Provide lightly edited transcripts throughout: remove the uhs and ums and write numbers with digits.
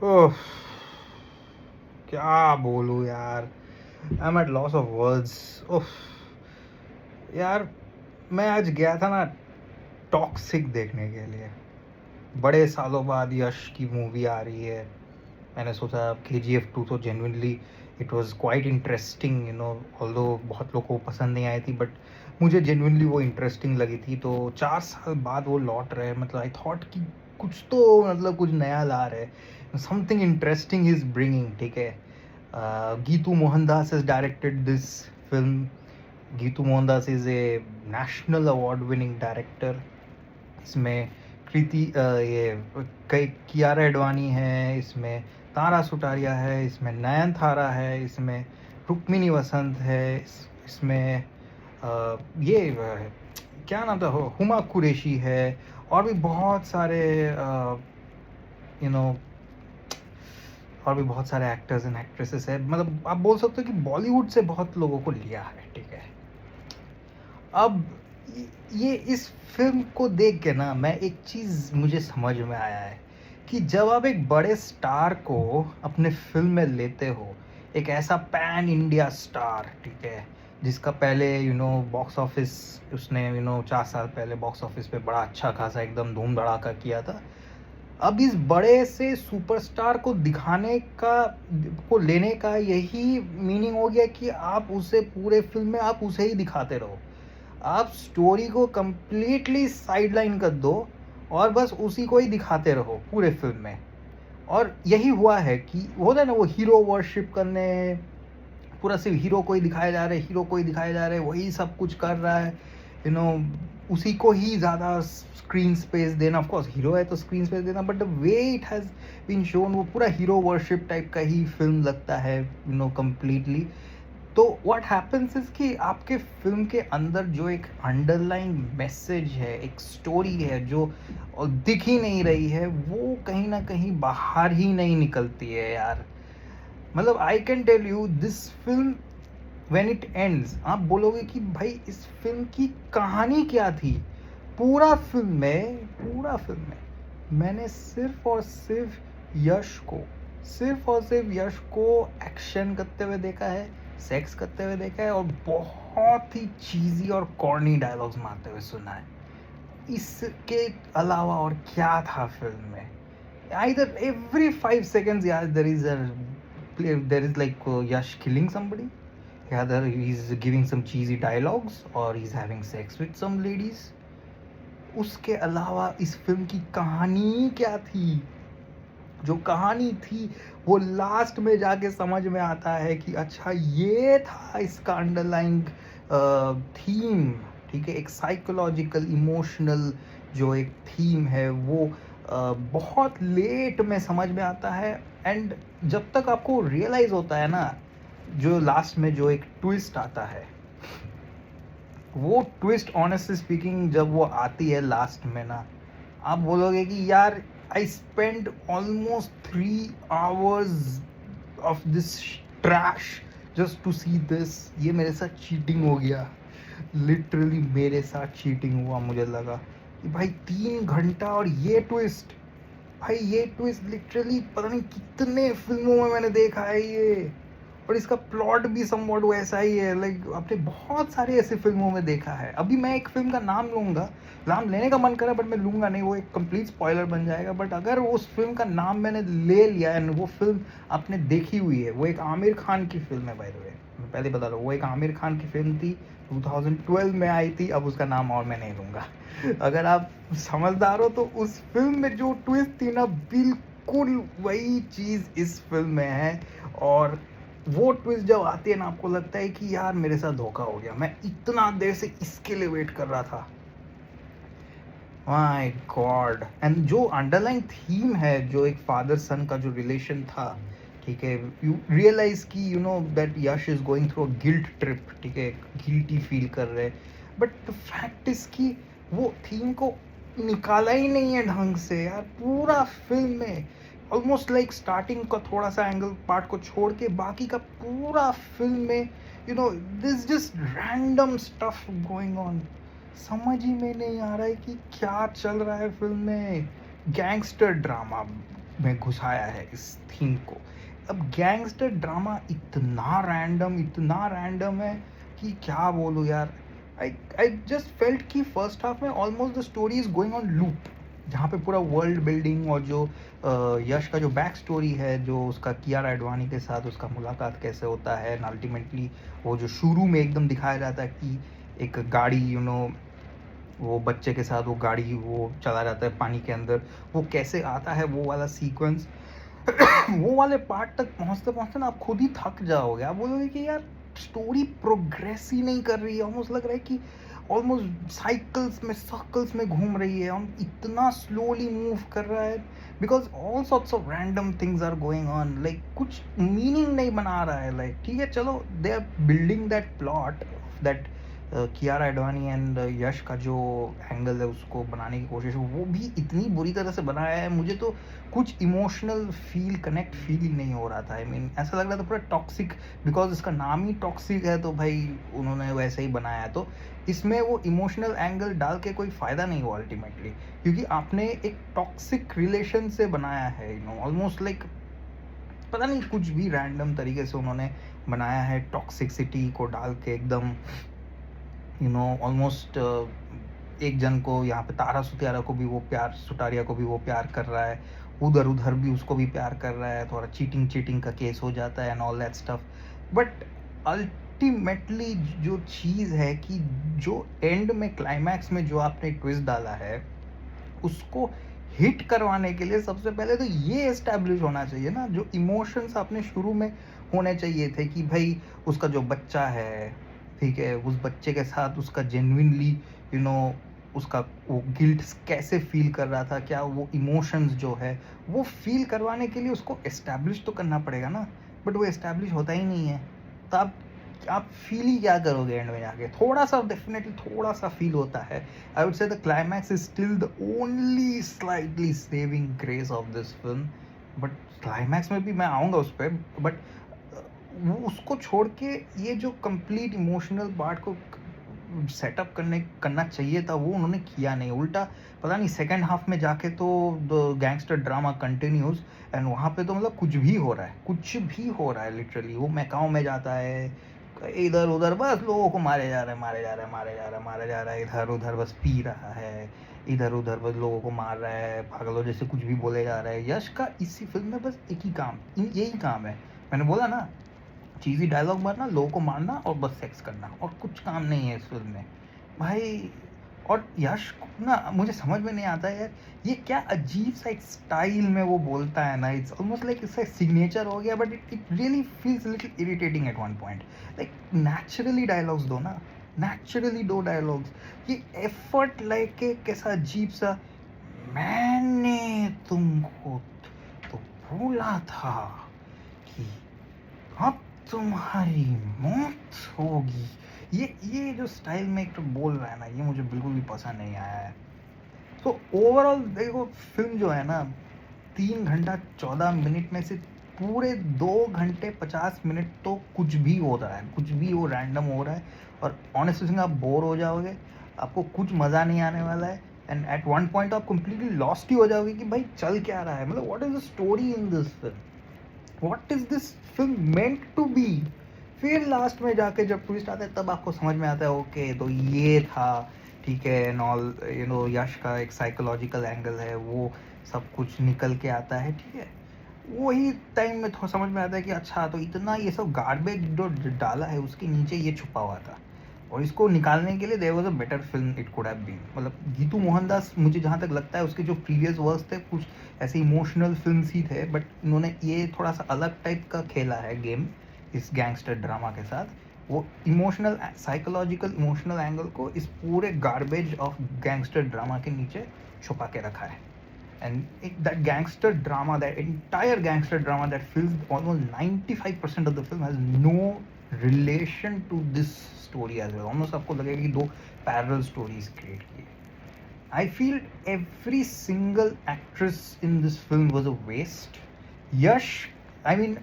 ओह! क्या बोलूँ यार, I am at loss of words. उफ़! यार, मैं आज गया था ना टॉक्सिक देखने के लिए। बड़े सालों बाद यश की मूवी आ रही है। मैंने सोचा केजीएफ 2 तो genuinely it was quite interesting, although बहुत लोगों को पसंद नहीं आई थी, बट मुझे जेन्युइनली वो इंटरेस्टिंग लगी थी। तो 4 साल बाद वो लौट रहे हैं, मतलब आई थॉट कि कुछ तो मतलब कुछ नया ला रहे हैं। Something interesting he is bringing, ठीक है? Geetu Mohandas has directed this film. Geetu Mohandas is a national award winning director. इसमें कई कियारा एडवाणी है, इसमें तारा सुटारिया है, इसमें नयनतारा है, इसमें रुक्मिणी वसंत है, इसमें ये क्या नाम था, हुमा कुरैशी है, और भी बहुत सारे यू नो और भी बहुत सारे एक्टर्स एंड एक्ट्रेसेस है। मतलब आप बोल सकते हो कि बॉलीवुड से बहुत लोगों को लिया है, ठीक है? अब ये इस फिल्म को देख के ना मैं एक चीज़ मुझे समझ में आया है कि जब आप एक बड़े स्टार को अपने फिल्म में लेते हो, एक ऐसा पैन इंडिया स्टार, ठीक है, जिसका पहले बॉक्स ऑफिस उसने 4 साल पहले बॉक्स ऑफिस पे बड़ा अच्छा खासा एकदम धूम धड़ाका किया था। अब इस बड़े से सुपरस्टार को दिखाने का को लेने का यही मीनिंग हो गया कि आप उसे पूरे फिल्म में आप उसे ही दिखाते रहो। आप स्टोरी को कंप्लीटली साइडलाइन कर दो और बस उसी को ही दिखाते रहो पूरे फिल्म में। और यही हुआ है कि होता है ना वो हीरो वर्शिप करने, पूरा सिर्फ हीरो को ही दिखाया जा रहा है, हीरो को ही दिखाया जा रहा है, वही सब कुछ कर रहा है, यू नो उसी को ही ज़्यादा स्क्रीन स्पेस देना। ऑफ कोर्स हीरो है तो स्क्रीन स्पेस देना, but the way it has been shown वो पूरा हीरो वर्शिप टाइप का ही फिल्म लगता है, कम्प्लीटली। तो व्हाट हैपेंस इज कि आपके फिल्म के अंदर जो एक अंडरलाइन मैसेज है, एक स्टोरी है जो दिख ही नहीं रही है, वो कहीं ना कहीं बाहर ही नहीं निकलती है यार। मतलब I can tell you this film when it ends, आप बोलोगे कि भाई इस फिल्म की कहानी क्या थी। पूरा फिल्म में मैंने सिर्फ और सिर्फ यश को एक्शन करते हुए देखा है, सेक्स करते हुए देखा है, और बहुत ही चीज़ी और कॉर्नी डायलॉग्स मारते हुए सुना है। इसके अलावा और क्या था फिल्म में? Either every 5 seconds, yeah, there is like Yash killing somebody. Either he's giving some cheesy dialogues or he's having sex with some ladies. उसके अलावा इस फिल्म की कहानी क्या थी? जो कहानी थी वो लास्ट में जाके समझ में आता है कि अच्छा ये था इसका अंडरलाइंग थीम, ठीक है? एक साइकोलॉजिकल इमोशनल जो एक थीम है वो बहुत लेट में समझ में आता है। एंड जब तक आपको रियलाइज होता है ना, जो लास्ट में जो एक ट्विस्ट आता है, वो ट्विस्ट ऑनेस्टली स्पीकिंग जब वो आती है लास्ट में ना, आप बोलोगे कि यार I spend almost 3 hours of this trash just to see this. ये मेरे साथ चीटिंग हो गया, लिटरली मेरे साथ चीटिंग हुआ। मुझे लगा कि भाई 3 घंटा और ये ट्विस्ट, भाई ये ट्विस्ट लिटरली पता नहीं कितने फिल्मों में मैंने देखा है ये। और इसका प्लॉट भी समवॉट वैसा ही है, लाइक आपने बहुत सारे ऐसे फिल्मों में देखा है। अभी मैं एक फिल्म का नाम लूँगा, नाम लेने का मन करा बट मैं लूँगा नहीं, वो एक कंप्लीट स्पॉइलर बन जाएगा। बट अगर उस फिल्म का नाम मैंने ले लिया है, वो फिल्म आपने देखी हुई है, वो एक आमिर खान की फिल्म है। बाय द वे मैं पहले बता रहा हूँ, वो एक आमिर खान की फिल्म थी, 2012 में आई थी। अब उसका नाम और मैं नहीं लूँगा। अगर आप समझदार हो तो उस फिल्म में जो ट्विस्ट थी ना, बिल्कुल वही चीज़ इस फिल्म में है। और वो ट्विस्ट जब आती है ना, आपको लगता है कि यार मेरे साथ धोखा हो गया, मैं इतना देर से इसके लिए वेट कर रहा था। My God. एंड जो अंडरलाइन थीम है, जो एक फादर सन का जो रिलेशन था, ठीक है, यू रियलाइज कि that Yash is going through a guilt trip, ठीक है, गिल्टी फील कर रहे। बट द फैक्ट इज कि वो थीम को निकाला ही नहीं है ढंग से यार पूरा फिल्म में। ऑलमोस्ट लाइक स्टार्टिंग का थोड़ा सा एंगल पार्ट को छोड़ के बाकी का पूरा फिल्म में this just random stuff going on. समझ ही में नहीं आ रहा है कि क्या चल रहा है फिल्म में। गैंगस्टर ड्रामा, में घुसाया है इस थीम को। अब गैंगस्टर ड्रामा इतना रैंडम है कि क्या बोलूँ यार। आई जस्ट फेल्ट कि फर्स्ट हाफ में almost the story is going on loop, जहाँ पे पूरा वर्ल्ड बिल्डिंग और जो यश का जो बैक स्टोरी है, जो उसका कियारा एडवानी के साथ उसका मुलाकात कैसे होता है, एंड अल्टीमेटली वो जो शुरू में एकदम दिखाया जाता है कि एक गाड़ी वो बच्चे के साथ वो गाड़ी वो चला जाता है पानी के अंदर, वो कैसे आता है वो वाला सीक्वेंस वो वाले पार्ट तक पहुंचते पहुंचते ना आप खुद ही थक जाओगे। आप बोलोगे कि यार स्टोरी प्रोग्रेस ही नहीं कर रही है, ऑलमोस्ट लग रहा है कि ऑलमोस्ट साइकिल्स में सर्कल्स में घूम रही है, हम इतना स्लोली मूव कर रहा है because all sorts of random things are going on, like कुछ मीनिंग नहीं बना रहा है। लाइक ठीक है चलो, they are building that plot that Kiara Advani and Yash का जो एंगल है उसको बनाने की कोशिश, वो भी इतनी बुरी तरह से बनाया है, मुझे तो कुछ इमोशनल कनेक्ट फील ही नहीं हो रहा था। आई मीन ऐसा लग रहा था पूरा टॉक्सिक, बिकॉज इसका नाम ही टॉक्सिक है तो भाई उन्होंने वैसे ही बनाया, तो इसमें वो इमोशनल एंगल डाल के कोई फ़ायदा नहीं हुआ अल्टीमेटली, क्योंकि आपने एक टॉक्सिक रिलेशन से बनाया है, ऑलमोस्ट लाइक पता नहीं कुछ भी रैंडम तरीके से उन्होंने बनाया है, टॉक्सिसिटी को डाल के एकदम ऑलमोस्ट एक जन को यहाँ पे तारा सुतारिया को भी वो प्यार कर रहा है, उधर उधर भी उसको भी प्यार कर रहा है, थोड़ा चीटिंग का केस हो जाता है and all that stuff. But ultimately जो चीज़ है कि जो एंड में क्लाइमैक्स में जो आपने ट्विस्ट डाला है उसको हिट करवाने के लिए सबसे पहले तो ये एस्टैब्लिश होना चाहिए ना, जो इमोशंस आपने शुरू में होने चाहिए थे कि भाई उसका जो बच्चा है, ठीक है, उस बच्चे के साथ उसका जेन्युइनली उसका वो गिल्ट कैसे फील कर रहा था, क्या वो इमोशंस जो है वो फील करवाने के लिए उसको एस्टैब्लिश तो करना पड़ेगा ना, बट वो एस्टैब्लिश होता ही नहीं है। तो आप फील ही क्या करोगे एंड में जाके, थोड़ा सा डेफिनेटली थोड़ा सा फील होता है। I would say the climax is still the only slightly saving grace of this film, but climax में भी मैं आऊँगा उस पर, बट वो उसको छोड़ के ये जो कंप्लीट इमोशनल पार्ट को सेटअप करना चाहिए था वो उन्होंने किया नहीं, उल्टा पता नहीं सेकंड हाफ में जाके तो the gangster drama continues and वहाँ पे तो मतलब कुछ भी हो रहा है लिटरली। वो मैकाओ में जाता है, इधर उधर बस लोगों को मारे जा रहा है, इधर उधर बस पी रहा है, इधर उधर बस लोगों को मार रहा है, पागलों जैसे कुछ भी बोले जा रहा है। यश का इसी फिल्म में बस यही काम है, मैंने बोला ना, चीज़ी डायलॉग मारना, लोगों को मारना और बस सेक्स करना, और कुछ काम नहीं है इस फिल्म में भाई। और यश को ना मुझे समझ में नहीं आता है यार, ये क्या अजीब सा एक स्टाइल में वो बोलता है ना, इट्स ऑलमोस्ट लाइक इसका सिग्नेचर हो गया, but it really feels little irritating eight one point. Like naturally dialogues दो ना, नेचुरली दो डायलॉग्स, ये एफर्ट लाइक कैसा अजीब सा, मैंने तुमको तो बोला था कि अब तुम्हारी मौत होगी, ये जो स्टाइल में एक तो बोल रहा है ना, ये मुझे बिल्कुल भी पसंद नहीं आया है। तो ओवरऑल देखो फिल्म जो है ना 3 घंटा 14 मिनट में से पूरे 2 घंटे 50 मिनट तो कुछ भी हो रहा है, कुछ भी वो रैंडम हो रहा है, और ऑनेस्टली सिंह आप बोर हो जाओगे, आपको कुछ मज़ा नहीं आने वाला है, एंड एट वन पॉइंट आप कंप्लीटली लॉस्ट ही हो जाओगे कि भाई चल क्या रहा है, मतलब what is the story in this film, what is this film meant to be. फिर लास्ट में जाके जब ट्विस्ट आता है तब आपको समझ में आता है ओके तो ये था, ठीक है, एंड ऑल यश का एक साइकोलॉजिकल एंगल है, वो सब कुछ निकल के आता है, ठीक है। वही टाइम में थोड़ा समझ में आता है कि अच्छा तो इतना ये सब गार्बेज जो डाला है उसके नीचे ये छुपा हुआ था, और इसको निकालने के लिए there was a better film it could have been. मतलब गीतू मोहनदास मुझे जहाँ तक लगता है उसके जो प्रीवियस वर्क्स थे कुछ ऐसे इमोशनल फिल्म्स ही थे, बट इन्होंने ये थोड़ा सा अलग टाइप का खेला है गेम इस गैंगस्टर ड्रामा के साथ, वो इमोशनल साइकोलॉजिकल इमोशनल एंगल को इस पूरे गार्बेज ऑफ गैंगस्टर ड्रामा के नीचे छुपा के रखा है। And that gangster drama, that entire gangster drama that fills almost 95% of the film has no relation to this story as well. Almost आपको लगेगा कि दो parallel stories create किए। I feel every single actress in this film was a waste. Yash, I mean,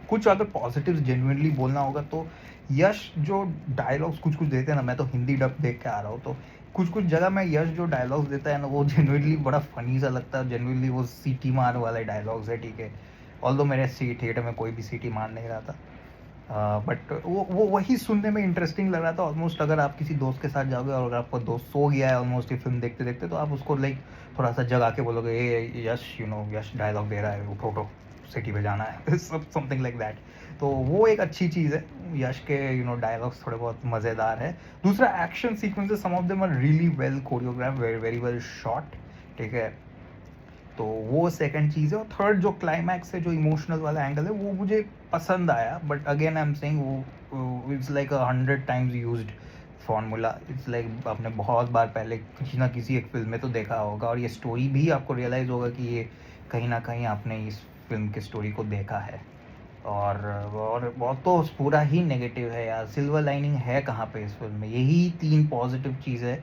कुछ अगर positives genuinely बोलना होगा तो यश जो डायलॉग्स कुछ देते हैं ना, मैं तो हिंदी डब देख के आ रहा हूँ, तो कुछ कुछ जगह में यश जो डायलॉग्स देता है ना, वो जेन्युइनली बड़ा फनी सा लगता है, जेन्युइनली वो सीटी मार वाले डायलॉग्स है, ठीक है। ऑल्दो मेरे थिएटर में कोई भी सीटी मार नहीं रहा था, बट वो वही सुनने में इंटरेस्टिंग लग रहा था ऑलमोस्ट। अगर आप किसी दोस्त के साथ जाओगे और अगर आपका दोस्त सो गया है ऑलमोस्ट ये फिल्म देखते देखते, तो आप उसको लाइक थोड़ा सा जगा के बोलोगे, ए यश, यश डायलॉग दे रहा है, उठो उठो सिटी पे जाना है, समथिंग लाइक दैट। तो वो एक अच्छी चीज़ है, यश के डायलॉग्स थोड़े बहुत मज़ेदार है। दूसरा, action sequences some of them are really well choreograph, very very well shot, ठीक है। तो वो सेकंड चीज़ है। और थर्ड जो क्लाइमैक्स है, जो इमोशनल वाला एंगल है, वो मुझे पसंद आया, but again I am saying वो it's like 100 times used formula. It's like आपने बहुत बार पहले किसी ना किसी एक फिल्म में तो देखा होगा, और ये स्टोरी भी आपको रियलाइज़ होगा कि ये कहीं ना कहीं आपने इस फिल्म की स्टोरी को देखा है। और बहुत तो पूरा ही नेगेटिव है यार, सिल्वर लाइनिंग है कहाँ पे इस फिल्म में? यही 3 पॉजिटिव चीज़ है,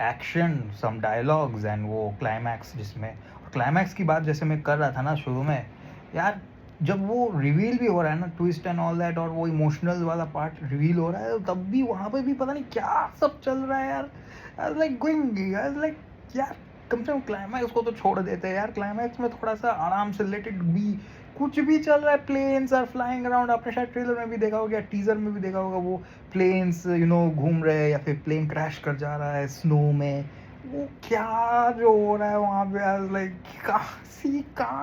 एक्शन, सम डायलॉग्स एंड वो क्लाइमैक्स, जिसमें क्लाइमैक्स की बात जैसे मैं कर रहा था ना शुरू में यार, जब वो रिवील भी हो रहा है ना, ट्विस्ट एंड ऑल दैट, और वो इमोशनल वाला पार्ट रिवील हो रहा है, तब भी वहाँ पे भी पता नहीं क्या सब चल रहा है यार। I was like going, I was like यार, कम से कम क्लाइमैक्स को तो छोड़ देते हैं यार, क्लाइमैक्स में थोड़ा सा आराम से लेट इट बी। कुछ भी चल रहा है, प्लेन्स आर फ्लाइंग अराउंड, आपने शायद ट्रेलर में भी देखा होगा, टीजर में भी देखा होगा, वो प्लेन्स घूम रहे हैं, या फिर प्लेन क्रैश कर जा रहा है स्नो में, वो क्या जो हो रहा है वहाँ पे, आई वाज लाइक कहाँ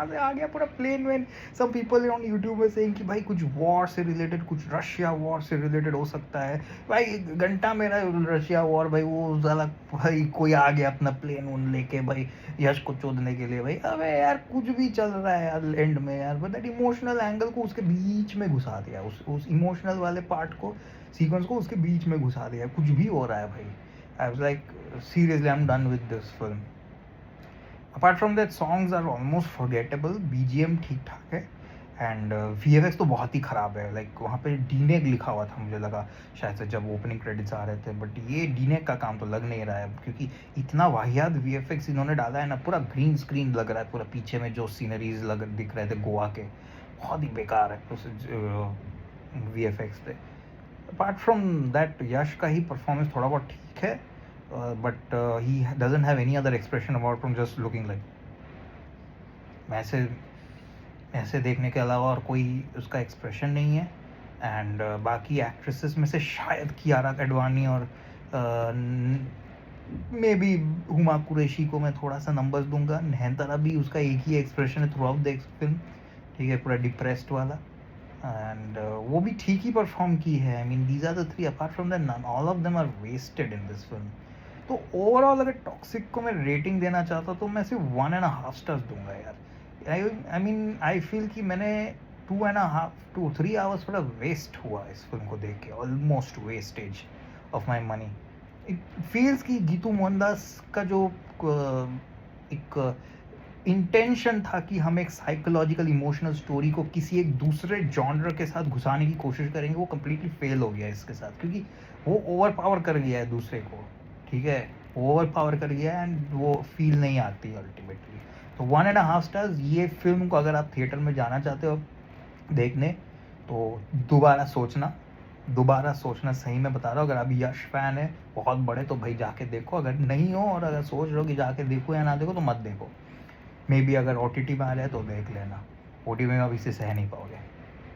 से आ गया पूरा प्लेन वेन। सम पीपल ऑन यूट्यूब में सेइंग कि भाई कुछ वॉर से रिलेटेड, कुछ रशिया वॉर से रिलेटेड हो सकता है। भाई घंटा मेरा रशिया वॉर, भाई वो साला भाई कोई आ गया अपना प्लेन उन लेके भाई यश को चोदने के लिए, भाई अबे यार कुछ भी चल रहा है यार एंड में यार, बट दैट इमोशनल एंगल को उसके बीच में घुसा दिया, उस इमोशनल वाले पार्ट को, सीक्वेंस को उसके बीच में घुसा दिया, कुछ भी हो रहा है भाई। I was like seriously, I'm done with this film. Apart from that, songs are almost forgettable, BGM ठीक ठाक है, एंड VFX तो बहुत ही ख़राब है। लाइक वहाँ पे डीनेग लिखा हुआ था, मुझे लगा शायद से जब ओपनिंग क्रेडिट्स आ रहे थे, बट ये डीनेग का काम तो लग नहीं रहा है, क्योंकि इतना वाहियात VFX इन्होंने डाला है ना, पूरा ग्रीन स्क्रीन लग रहा है, पूरा पीछे में जो सीनरीज दिख रहे थे गोवा के, बहुत ही बेकार है उस VFX पे। अपार्ट फ्रॉम दैट, यश का ही परफॉर्मेंस थोड़ा बहुत ठीक है, but he doesn't have any other expression apart from just looking like। ऐसे देखने के अलावा और कोई उसका एक्सप्रेशन नहीं है। एंड बाकी एक्ट्रेसेस में से शायद कियारा अडवाणी और मे बी हुमा कुरैशी को मैं थोड़ा सा नंबर्स दूंगा। नयनतारा भी, उसका एक ही एक्सप्रेशन है थ्रू आउट द फिल्म, ठीक है, पूरा डिप्रेस्ड वाला, एंड वो भी ठीक ही परफॉर्म की है। I mean these are the 3, apart from that none all of them are wasted in this film. तो ओवरऑल अगर टॉक्सिक को मैं रेटिंग देना चाहता तो मैं सिर्फ 1.5 स्टार्स दूंगा यार। आई मीन आई फील कि मैंने 2.5 to 3 आवर्स थोड़ा वेस्ट हुआ इस फिल्म को देख के, almost wastage of my money. It feels कि गीतू मोहनदास का जो एक इंटेंशन था कि हम एक साइकोलॉजिकल इमोशनल स्टोरी को किसी एक दूसरे जॉनर के साथ घुसाने की कोशिश करेंगे, वो कम्प्लीटली फेल हो गया इसके साथ, क्योंकि वो ओवर पावर कर गया है दूसरे को, ठीक है, ओवर पावर कर गया एंड वो फील नहीं आती अल्टीमेटली। तो 1.5 स्टार्स। ये फिल्म को अगर आप थिएटर में जाना चाहते हो देखने, तो दोबारा सोचना, सही में बता रहा हूँ। अगर आप यश फैन है बहुत बड़े, तो भाई जाके देखो। अगर नहीं हो और अगर सोच रहे हो कि जाके देखो या ना देखो, तो मत देखो। मे बी अगर OTT में आ रहा है तो देख लेना, OTT में आप इसे सह नहीं पाओगे।